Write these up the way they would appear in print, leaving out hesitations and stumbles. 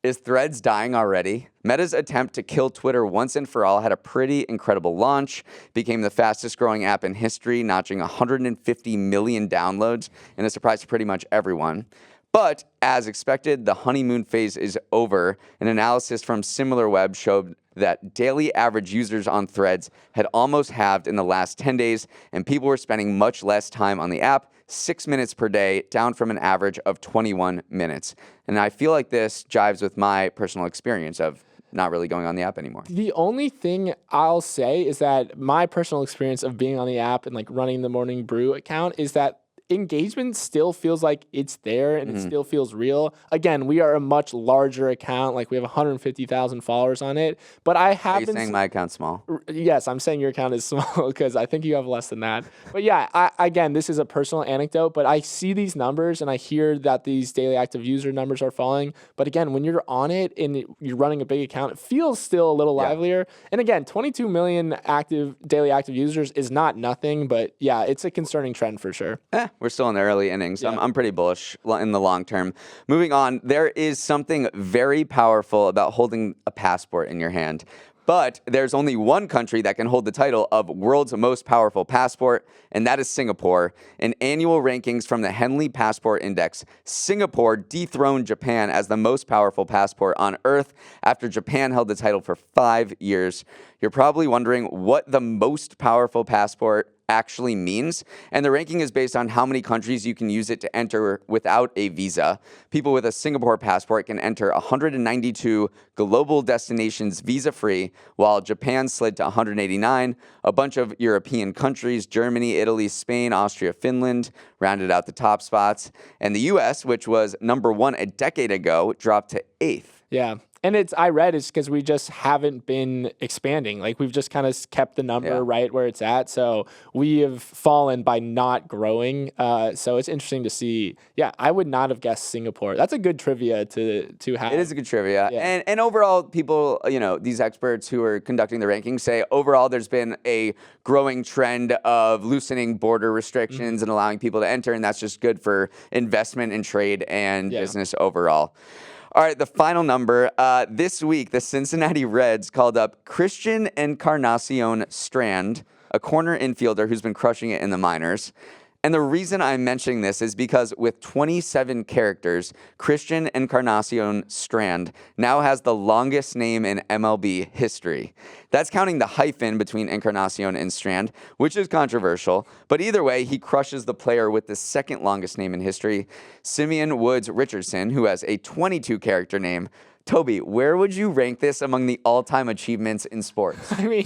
Is Threads dying already? Meta's attempt to kill Twitter once and for all had a pretty incredible launch, became the fastest growing app in history, notching 150 million downloads, and a surprise to pretty much everyone. But, as expected, the honeymoon phase is over. An analysis from SimilarWeb showed that daily average users on Threads had almost halved in the last 10 days, and people were spending much less time on the app, 6 minutes per day, down from an average of 21 minutes. And I feel like this jives with my personal experience of not really going on the app anymore. The only thing I'll say is that my personal experience of being on the app and like running the Morning Brew account is that engagement still feels like it's there and it still feels real. Again, we are a much larger account. Like we have 150,000 followers on it. But I have Are you saying my account's small? Yes, I'm saying your account is small because I think you have less than that. But yeah, again, this is a personal anecdote, but I see these numbers and I hear that these daily active user numbers are falling. But again, when you're on it and you're running a big account, it feels still a little livelier. And again, 22 million daily active users is not nothing, but yeah, it's a concerning trend for sure. We're still in the early innings. Yeah. I'm pretty bullish in the long term. Moving on, there is something very powerful about holding a passport in your hand. But there's only one country that can hold the title of world's most powerful passport, and that is Singapore. In annual rankings from the Henley Passport Index, Singapore dethroned Japan as the most powerful passport on Earth after Japan held the title for 5 years. You're probably wondering what the most powerful passport actually means, and the ranking is based on how many countries you can use it to enter without a visa. People with a Singapore passport can enter 192 global destinations visa-free, while Japan slid to 189. A bunch of European countries, Germany, Italy, Spain, Austria, Finland, rounded out the top spots, and the US, which was number 1 a decade ago, dropped to 8th. Yeah. And I read it's because we just haven't been expanding. Like we've just kind of kept the number right where it's at. So we have fallen by not growing. So it's interesting to see. Yeah, I would not have guessed Singapore. That's a good trivia to have. It is a good trivia. Yeah. And overall, people, these experts who are conducting the rankings say overall there's been a growing trend of loosening border restrictions and allowing people to enter. And that's just good for investment and trade and business overall. All right, the final number. This week, the Cincinnati Reds called up Christian Encarnacion Strand, a corner infielder who's been crushing it in the minors. And the reason I'm mentioning this is because with 27 characters, Christian Encarnacion Strand now has the longest name in MLB history. That's counting the hyphen between Encarnacion and Strand, which is controversial. But either way, he crushes the player with the second longest name in history, Simeon Woods Richardson, who has a 22-character name. Toby, where would you rank this among the all-time achievements in sports? I mean,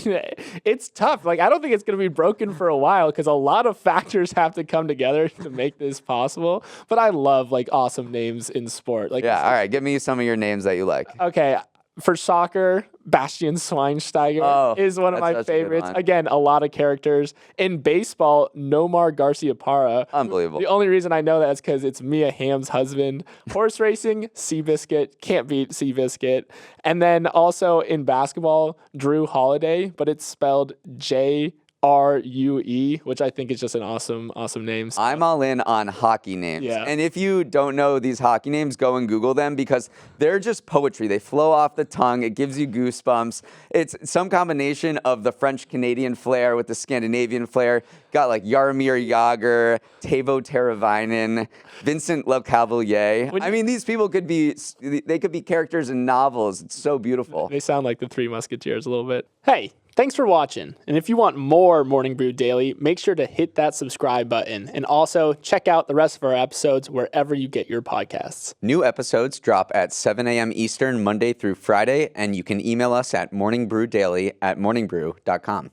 it's tough. Like, I don't think it's going to be broken for a while because a lot of factors have to come together to make this possible. But I love, like, awesome names in sport. Like, yeah, all right. Give me some of your names that you like. Okay. For soccer, Bastian Schweinsteiger is one of my favorites. Again, a lot of characters. In baseball, Nomar Garciaparra. Unbelievable. The only reason I know that is because it's Mia Hamm's husband. Horse racing, Seabiscuit. Can't beat Seabiscuit. And then also in basketball, Drew Holiday, but it's spelled J-R-U-E, which I think is just an awesome name. So. I'm all in on hockey names. Yeah. And if you don't know these hockey names, go and Google them because they're just poetry. They flow off the tongue. It gives you goosebumps. It's some combination of the French-Canadian flair with the Scandinavian flair. Got like Jaromir Jagr, Teuvo Teravainen, Vincent Lecavalier. I mean, these people could be characters in novels. It's so beautiful. They sound like the Three Musketeers a little bit. Hey, thanks for watching. And if you want more Morning Brew Daily, make sure to hit that subscribe button. And also check out the rest of our episodes wherever you get your podcasts. New episodes drop at 7 a.m. Eastern, Monday through Friday. And you can email us at morningbrewdaily@morningbrew.com.